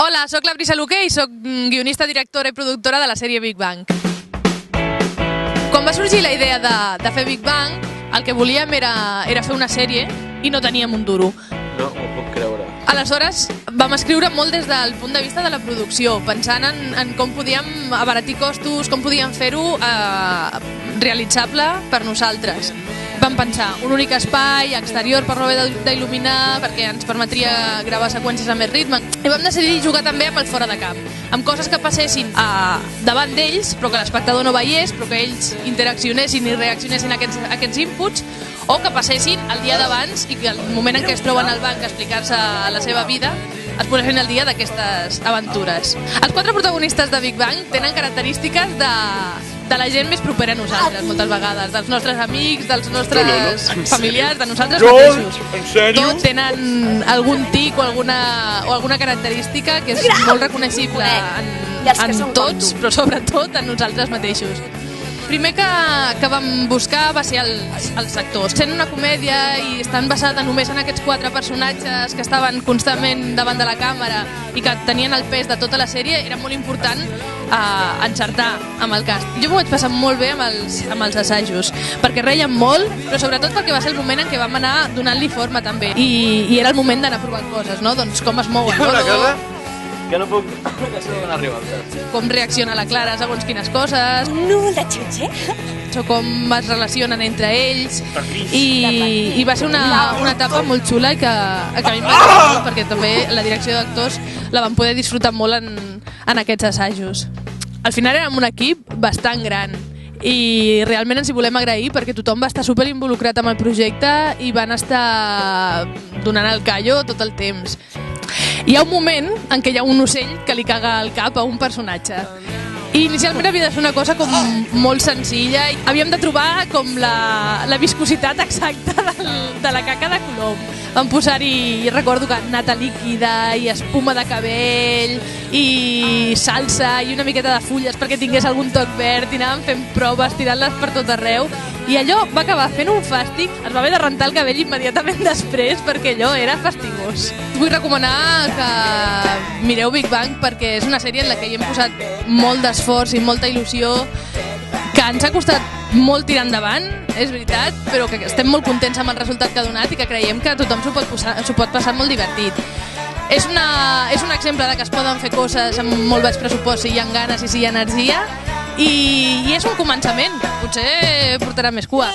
Hola, sóc la Brisa Luque i sóc guionista, directora i productora de la sèrie Big Bang. Quan va sorgir la idea de fer Big Bang, el que volíem era fer una sèrie i no teníem un duro. No, m'ho puc creure. Aleshores vam escriure molt des del punt de vista de la producció, pensant en com podíem abaratir costos, com podíem fer-ho realitzable per nosaltres. Vam pensar un únic espai exterior per no haver d'il·luminar, perquè ens permetria gravar seqüències amb més ritme. I vam decidir jugar també amb el fora de camp, amb coses que passessin davant d'ells, però que l'espectador no veiés, però que ells interaccionessin i reaccionessin a aquests inputs, o que passessin el dia d'abans i que el moment en què es troben al banc a explicar-se la seva vida es posessin al dia d'aquestes aventures. Els 4 protagonistes de Big Bang tenen característiques de la gent més propera a nosaltres, moltes vegades, dels nostres amics, dels nostres familiars, de nosaltres mateixos. En sèrio? Tots tenen algun tic o alguna característica que és molt reconeixible en tots, però sobretot en nosaltres mateixos. Primer que vam buscar va ser els actors. Sent una comèdia i estan basada només en aquests 4 personatges que estaven constantment davant de la càmera i que tenien el pes de tota la sèrie, era molt important encertar amb el cast. Jo m'ho vaig passar molt bé amb els assajos, perquè reien molt, però sobretot perquè va ser el moment en què vam anar donant-li forma també. I era el moment d'anar provant coses, no? Doncs com es mouen. Una cosa que no puc donar rivalta. Com reacciona la Clara segons quines coses. No la xutxe. O com es relacionen entre ells. I va ser una etapa molt xula i que a mi m'agrada molt, perquè també la direcció d'actors la vam poder disfrutar molt en aquests assajos. Al final érem un equip bastant gran i realment ens hi volem agrair perquè tothom va estar super involucrat amb el projecte i van estar donant el callo tot el temps. Hi ha un moment en què hi ha un ocell que li caga al cap a un personatge. I inicialment havia de ser una cosa com molt senzilla. Havíem de trobar com la viscositat exacta de la caca de colom. Vam posar-hi, recordo que nata líquida i espuma de cabell i salsa i una miqueta de fulles perquè tingués algun toc verd i anàvem fent proves, tirant-les per tot arreu. I allò va acabar fent un fàstic. Es va haver de rentar el cabell immediatament després perquè allò era fastigós. Vull recomanar que mireu Big Bang perquè és una sèrie en la que hi hem posat molt d'esforç i molta il·lusió, que ens ha costat molt tirar endavant, és veritat, però que estem molt contents amb el resultat que ha donat i que creiem que tothom s'ho pot passar molt divertit. És un exemple de que es poden fer coses amb molt baix pressupost si hi ha ganes i si hi ha energia, i és un començament, potser portarà més cua.